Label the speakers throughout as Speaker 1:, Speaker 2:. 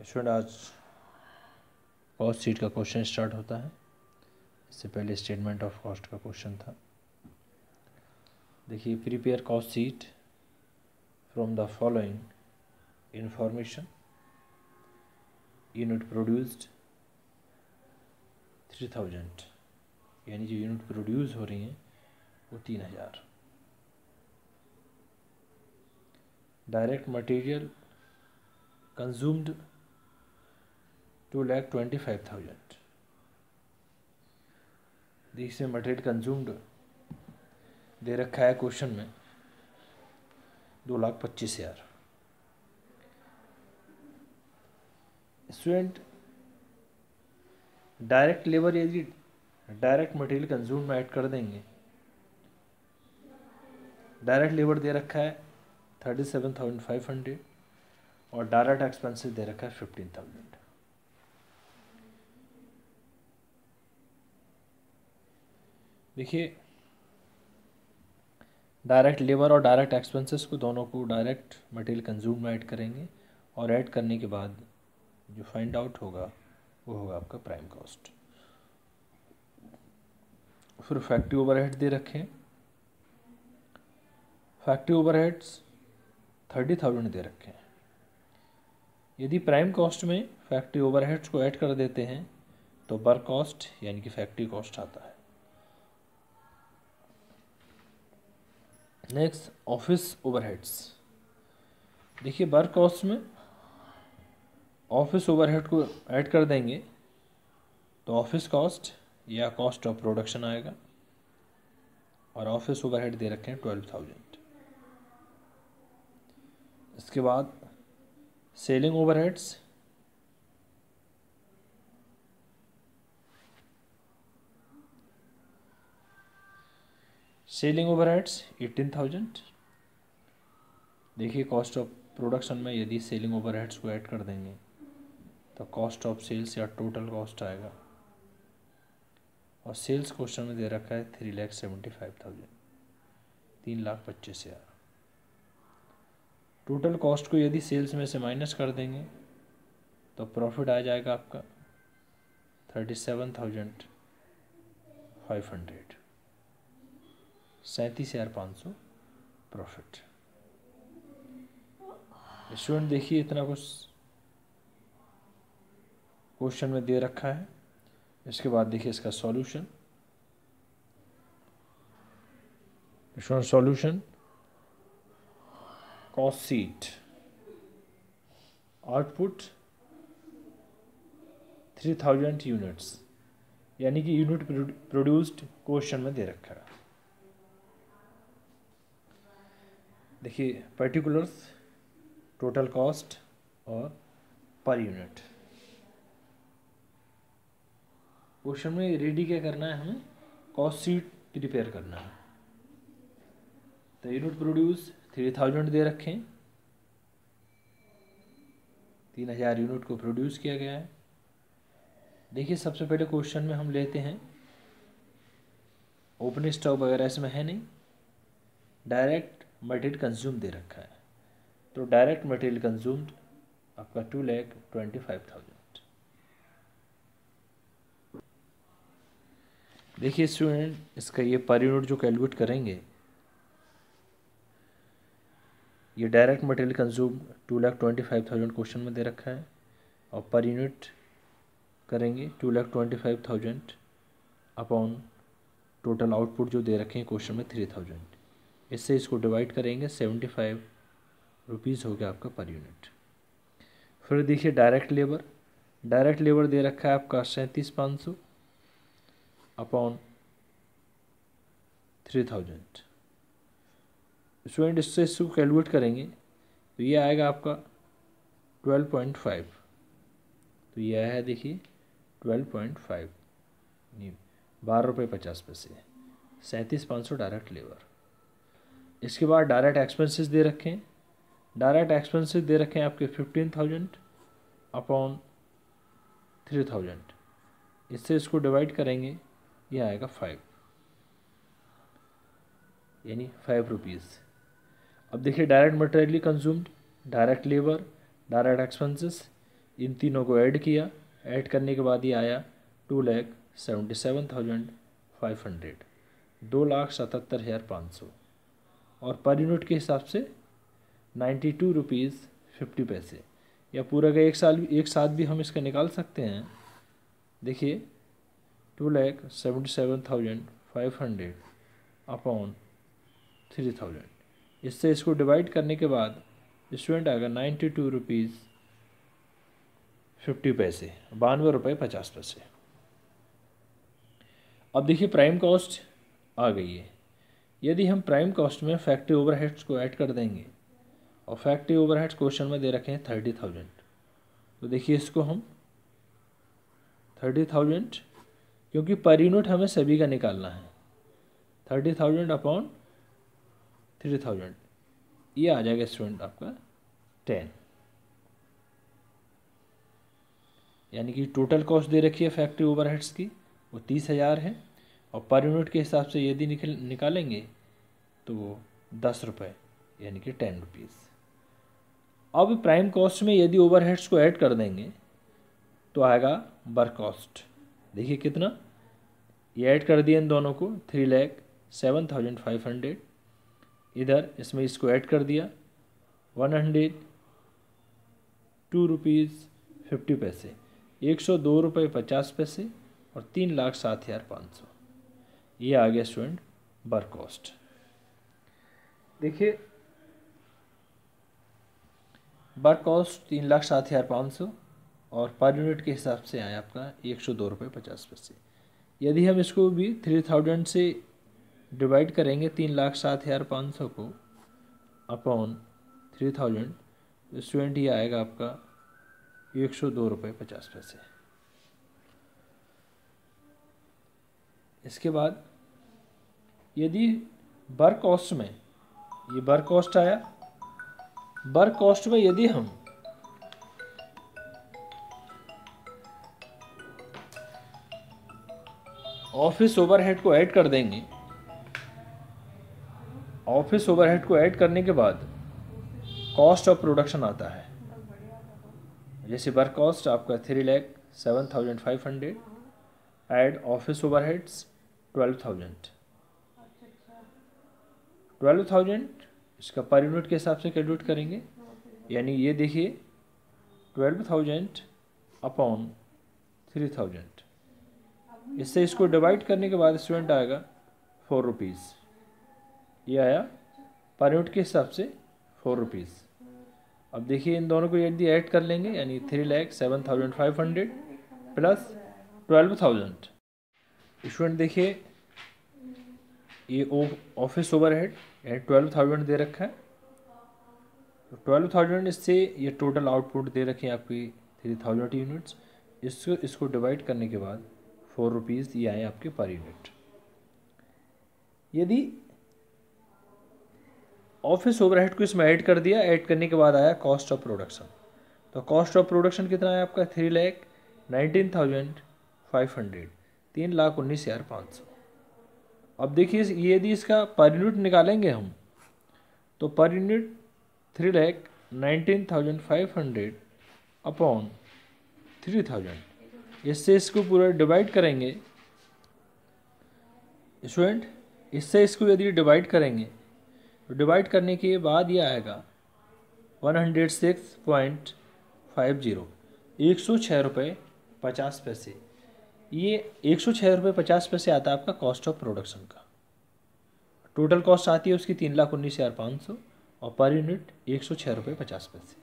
Speaker 1: Student आज cost sheet का question start होता है। इससे पहले स्टेटमेंट ऑफ कॉस्ट का क्वेश्चन था। देखिए, prepare cost sheet from the following information. Unit produced 3000, यानी जो यूनिट प्रोड्यूस हो रही हैं वो 3000। Direct material consumed 2,25,000। इसमें मटेरियल कंज्यूम्ड दे रखा है क्वेश्चन में 2,25,000। स्टूडेंट डायरेक्ट लेबर यदि डायरेक्ट मटेरियल कंज्यूम में ऐड कर देंगे, डायरेक्ट लेबर दे रखा है 37,500 और डायरेक्ट एक्सपेंसेस दे रखा है 15,000। देखिए, डायरेक्ट लेबर और डायरेक्ट एक्सपेंसेस को दोनों को डायरेक्ट मटेरियल कंज्यूम में ऐड करेंगे और ऐड करने के बाद जो फाइंड आउट होगा वो होगा आपका प्राइम कॉस्ट। फिर फैक्ट्री ओवरहेड दे रखे हैं। फैक्ट्री ओवरहेड्स 30,000 दे रखे हैं। यदि प्राइम कॉस्ट में फैक्ट्री ओवरहेड्स को ऐड कर देते हैं तो वर्क कॉस्ट यानी कि फैक्ट्री कॉस्ट आता है। Next, office overheads. देखिए, वर्क कॉस्ट में ऑफिस ओवरहेड को ऐड कर देंगे तो ऑफिस कॉस्ट या कॉस्ट ऑफ प्रोडक्शन आएगा और ऑफिस ओवरहेड दे रखे हैं 12,000। इसके बाद सेलिंग ओवरहेड्स, सेलिंग ओवरहेड्स 18,000। देखिए, कॉस्ट ऑफ प्रोडक्शन में यदि सेलिंग ओवरहेड्स को ऐड कर देंगे तो कॉस्ट ऑफ सेल्स या टोटल कॉस्ट आएगा और सेल्स क्वेश्चन में दे रखा है 3,75,000, 3,25,000। टोटल कॉस्ट को यदि सेल्स में से माइनस कर देंगे तो प्रॉफिट आ जाएगा आपका 37,500, 37,500 प्रॉफिट। स्टूडेंट देखिए, इतना कुछ क्वेश्चन में दे रखा है। इसके बाद देखिए इसका solution. Student solution, cost sheet, output 3,000 units, यानी कि यूनिट प्रोड्यूस्ड क्वेश्चन में दे रखा है। देखिए, पर्टिकुलर्स, टोटल कॉस्ट और पर यूनिट। क्वेश्चन में रेडी क्या करना है, हमें कॉस्ट शीट प्रिपेयर करना है। तो यूनिट प्रोड्यूस 3,000 दे रखे हैं, 3,000 यूनिट को प्रोड्यूस किया गया है। देखिए, सबसे पहले क्वेश्चन में हम लेते हैं ओपनिंग स्टॉक वगैरह इसमें है नहीं, डायरेक्ट मटेरियल कंज्यूम दे रखा है। तो डायरेक्ट मटेरियल कंज्यूम्ड आपका 2,25,000। देखिए स्टूडेंट, इसका ये पर यूनिट जो कैलकुलेट करेंगे, ये डायरेक्ट मटेरियल कंज्यूम 2,25,000 क्वेश्चन में दे रखा है और पर यूनिट करेंगे 2,25,000 अपॉन टोटल आउटपुट जो दे रखे हैं क्वेश्चन में 3,000। इससे इसको डिवाइड करेंगे, 75 रुपीज़ हो गया आपका पर यूनिट। फिर देखिए डायरेक्ट लेबर, डायरेक्ट लेबर दे रखा है आपका 37,500 अपॉन 3,000। स्टूडेंट इससे इसको कैलकुलेट करेंगे तो ये आएगा आपका 12.5। तो ये आया है, देखिए 12.5, नहीं 12.50 रुपये, 37,500 डायरेक्ट लेबर। इसके बाद डायरेक्ट एक्सपेंसेस दे रखे हैं। डायरेक्ट एक्सपेंसेस दे रखे हैं आपके 15,000 अपॉन 3,000। इससे इसको डिवाइड करेंगे, ये आएगा 5, यानी 5 रुपीज़। अब देखिए direct materially consumed, direct labour, direct expenses, इन तीनों को ऐड किया, ऐड करने के बाद ये आया 2,77,500, 2,77,500, और पर यूनिट के हिसाब से 92 रुपीज़ 50 पैसे, या पूरा का एक साथ भी हम इसका निकाल सकते हैं। देखिए 2,77,500 अपॉन 3,000, इससे इसको डिवाइड करने के बाद स्टूडेंट आएगा 92 रुपीज़ 50 पैसे, 92 रुपये 50 पैसे। अब देखिए प्राइम कॉस्ट आ गई है। यदि हम प्राइम कॉस्ट में फैक्ट्री ओवरहेड्स को ऐड कर देंगे, और फैक्ट्री ओवरहेड्स क्वेश्चन में दे रखे हैं 30,000, तो देखिए इसको हम 30,000, क्योंकि पर यूनिट हमें सभी का निकालना है, 30,000 अपॉन 3,000, ये आ जाएगा स्टूडेंट आपका 10, यानी कि टोटल कॉस्ट दे रखी है फैक्ट्री ओवरहेड्स की वो 30,000 है, और पर यूनिट के हिसाब से यदि निकालेंगे तो वो 10 रुपये, यानी कि 10 रुपीज़। अब प्राइम कॉस्ट में यदि ओवरहेड्स को ऐड कर देंगे तो आएगा वर्क कॉस्ट। देखिए कितना, ये ऐड कर दिया इन दोनों को 3,07,500, इधर इसमें इसको ऐड कर दिया 102 रुपीज़ 50 पैसे, 102 रुपये 50 पैसे, और 3,07,500, ये आ गया स्टूडेंट वर्क कॉस्ट। देखिए वर्क कॉस्ट 3,07,500 और पर यूनिट के हिसाब से आया आपका 102 रुपये 50 पैसे। यदि हम इसको भी 3,000 से डिवाइड करेंगे 3,07,500 को अपॉन 3,000, स्टूडेंट ये आएगा आपका 102 रुपये 50 पैसे। इसके बाद यदि वर्क कॉस्ट में, ये वर्क कॉस्ट आया, वर्क कॉस्ट में यदि हम ऑफिस ओवरहेड को ऐड कर देंगे, ऑफिस ओवरहेड को ऐड करने के बाद कॉस्ट ऑफ प्रोडक्शन आता है। जैसे वर्क कॉस्ट आपका 3,07,500 ऐड ऑफिस ओवरहेड्स 12,000, इसका पर यूनिट के हिसाब से कैलकुलेट करेंगे, यानी ये देखिए 12,000 अपॉन 3,000, इससे इसको डिवाइड करने के बाद स्टूडेंट आएगा 4 रुपीज़, ये आया पर यूनिट के हिसाब से 4 रुपीज़। अब देखिए इन दोनों को यदि ऐड कर लेंगे, यानी 3,07,500 प्लस 12,000, स्टूडेंट देखिए ये ऑफिस ओवरहेड यानी 12,000 दे रखा है, तो 12,000 इससे ये टोटल आउटपुट दे रखे हैं आपकी 3,000 यूनिट्स, इसको डिवाइड करने के बाद 4 रुपीज़ ये आए आपके पर यूनिट। यदि ऑफिस ओवरहेड को इसमें ऐड कर दिया, ऐड करने के बाद आया कॉस्ट ऑफ प्रोडक्शन, तो कॉस्ट ऑफ प्रोडक्शन कितना है आपका 3,19,500, 3,19,500। अब देखिए यदि इसका पर यूनिट निकालेंगे हम, तो पर यूनिट 3,19,500 अपॉन 3,000, इससे इसको पूरा डिवाइड करेंगे स्टूडेंट, इससे इसको यदि डिवाइड करेंगे तो डिवाइड करने के बाद ये आएगा 106.50, 106 रुपये 50 पैसे, ये 106 रुपये 50 पैसे आता है आपका कॉस्ट ऑफ प्रोडक्शन का। टोटल कॉस्ट आती है उसकी 3,19,500 और पर यूनिट 106 रुपये 50 पैसे।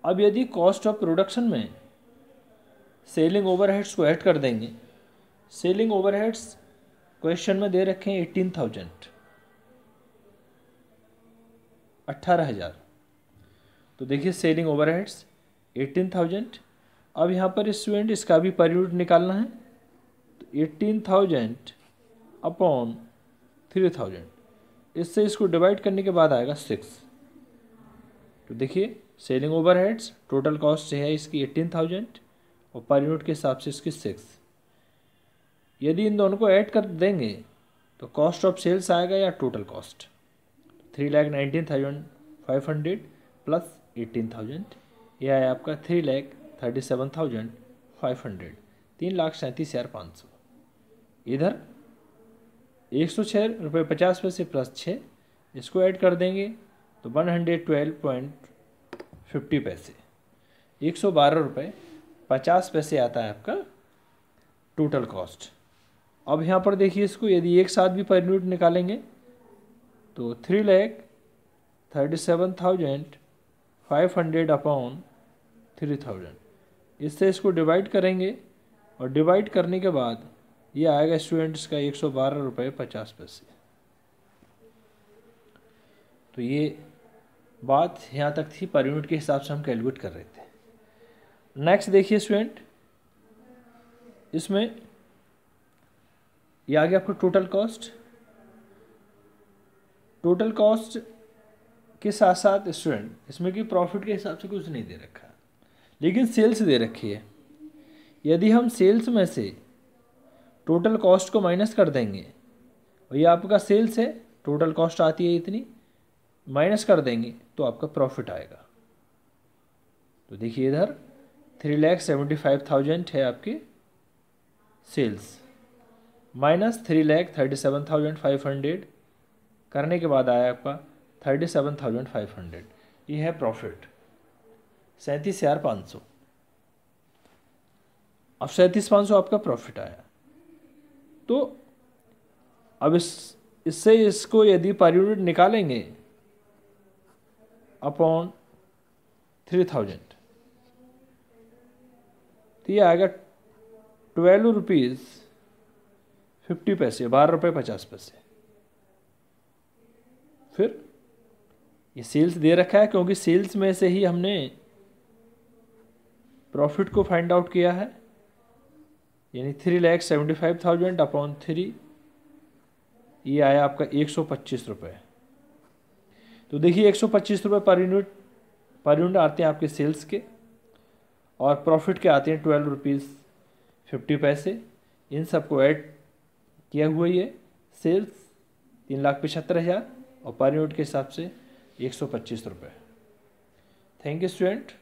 Speaker 1: अब यदि कॉस्ट ऑफ प्रोडक्शन में सेलिंग ओवरहेड्स को ऐड कर देंगे, सेलिंग ओवरहेड्स क्वेश्चन में दे रखे हैं 18,000, 18,000, तो देखिए सेलिंग ओवरहेड्स 18,000। अब यहाँ पर स्टूडेंट इसका भी पर यूनिट निकालना है, तो 18,000 अपॉन 3,000, इससे इसको डिवाइड करने के बाद आएगा 6। तो देखिए सेलिंग ओवरहेड्स टोटल कॉस्ट है इसकी 18,000 और पर यूनिट के हिसाब से इसकी 6। यदि इन दोनों को ऐड कर देंगे तो कॉस्ट ऑफ सेल्स आएगा या टोटल कॉस्ट 3,19,500 प्लस 18,000, ये आया आपका 3,37,500, 3,37,500। इधर 106 रुपये 50 पैसे प्लस 6, इसको ऐड कर देंगे तो 112.50 पैसे, 112 रुपये 50 पैसे आता है आपका टोटल कॉस्ट। अब यहाँ पर देखिए इसको यदि एक साथ भी पर यूनिट निकालेंगे तो 3,37,500 अपॉन 3,000, इससे इसको डिवाइड करेंगे और डिवाइड करने के बाद ये आएगा स्टूडेंट्स का 112 रुपये 50 पैसे। तो ये बात यहाँ तक थी, पर यूनिट के हिसाब से हम कैलकुलेट कर रहे थे। नेक्स्ट देखिए स्टूडेंट, इसमें ये आ गया आपको टोटल कॉस्ट। टोटल कॉस्ट के साथ साथ स्टूडेंट इसमें कि प्रॉफिट के हिसाब से कुछ नहीं दे रखा, लेकिन सेल्स दे रखी है। यदि हम सेल्स में से टोटल कॉस्ट को माइनस कर देंगे और ये आपका सेल्स है, टोटल कॉस्ट आती है इतनी, माइनस कर देंगे तो आपका प्रॉफिट आएगा। तो देखिए इधर 3,75,000 है आपकी सेल्स, माइनस 3,37,500 करने के बाद आया आपका 37,500, ये है प्रॉफिट 37,500। अब 37,500 आपका प्रॉफिट आया। तो अब इससे इसको यदि पर यूनिट निकालेंगे अपॉन 3,000 तो ये आएगा 12 रुपीज़ 50 पैसे, 12 रुपये 50 पैसे। फिर ये सेल्स दे रखा है क्योंकि सेल्स में से ही हमने प्रॉफिट को फाइंड आउट किया है, यानी 3,75,000 अपॉन 3, ये आया आपका 125 रुपये। तो देखिए 125 रुपये पर यूनिट आते हैं आपके सेल्स के, और प्रॉफिट के आते हैं 12 रुपीज़ 50 पैसे। इन सबको ऐड किया हुआ ही है, सेल्स 3,75,000 और पर यूनिट के हिसाब से 125 रुपये। Thank you student.